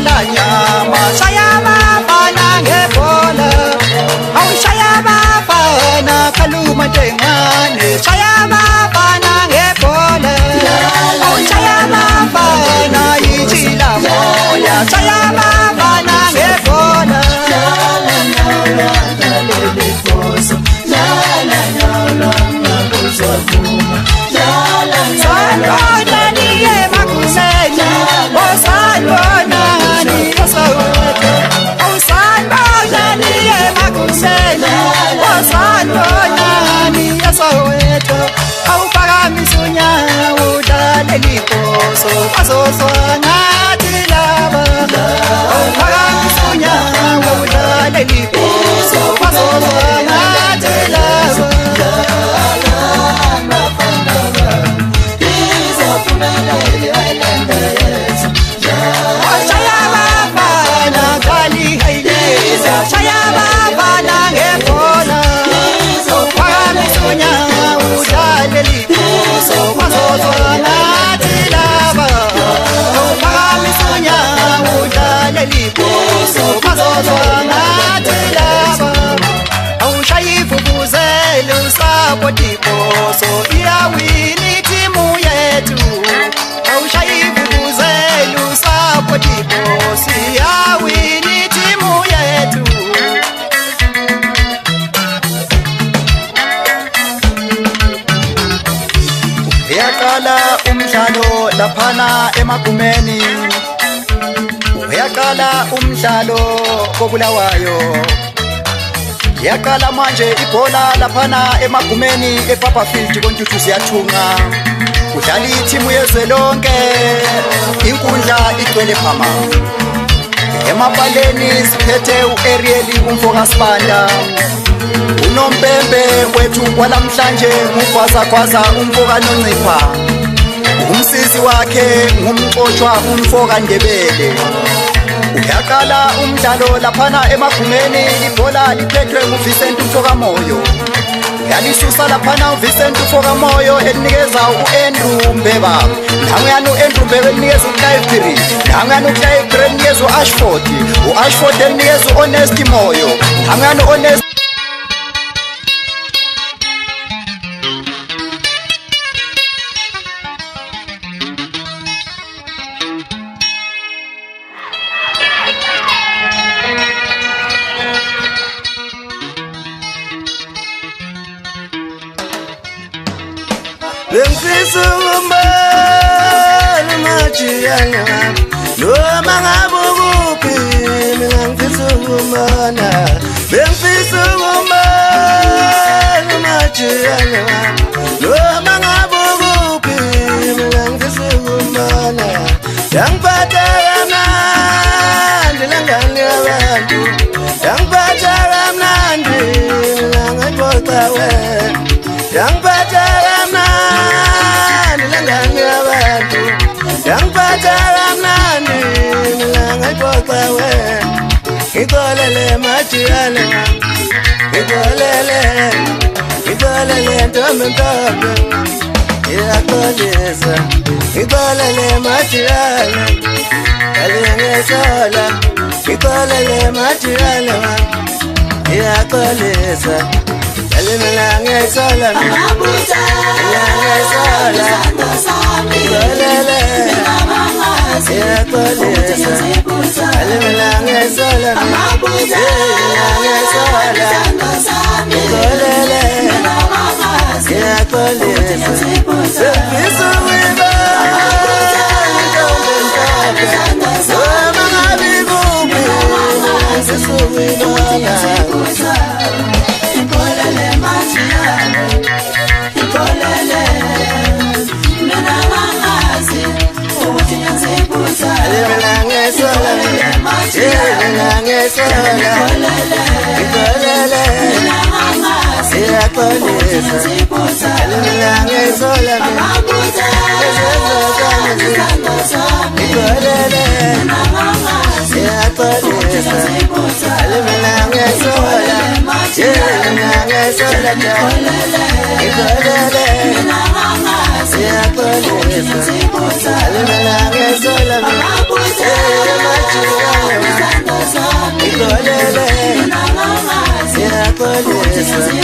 la nyama shaya bafana ngebhola awushaya bafana kaluma tengane shaya bafana ngebhola awushaya bafana yichila moya shaya bafana ngebhola laphana emagumeni uyaqala umdlalo kobulawayo yaqala manje ibhola laphana emagumeni ePapafield kontuthu siyathunga udlala ithimu yezwe lonke inkundla igcwele phama emapaleni siphethe uAriel umfokasibanda unompembe wethu kwalamhlanje ngugwaza umfoka noncipha umsisi wakhe ngumxoshwa umfoka Ndebele uyaqala umdlalo laphana emagumeni ibhola liphethwe nguVincent Mfokamoyo yalisusa laphana uVincent Mfokamoyo enikeza uAndrew Mbeba nanguyana uAndrew Mbeba enikeza uClive Phiri nanguyana uClive Phiri enikeza uAshford enikeza uHonest Moyo nanguyana uHonest Bengifisa ukumbona majiyana noma ngabe kuphi mina ngifisa ukumbona bengifisa ukumbona majiyana noma ngabe kuphi mina ngifisa ukumbona yangiphatha kamnandi langani abantu yangiphatha kamnandi mina ngixoxa wena yangiphatha Ngitolele majiyana ngitolele ntombi iyaxolisa ngitolele majiyana alingesola ngitolele majiyana iyaxolisa alimela ngesola amabuza ngesola ngitolele iyaxolisa alimela ngesola amabuza ngesola ngitolele iyaxolisa sengifisa ukuba noma ngabe kuphi ngifisa ukubona Ikolele majiyana ikolele mina mangazi ukuthi ngiyazibuza alimela ngesola majiyana ngesola ngitolele mina mangazi iyaxolisa ngiyazibuza alimela ngesola amabuza ngitolele mina mangazi iyaxolisa ngiyazibuza alimela ngesola ngesola ngitolele mina mangazi iyaxolisa ngiyazibuza alimela ngesola amabuza This is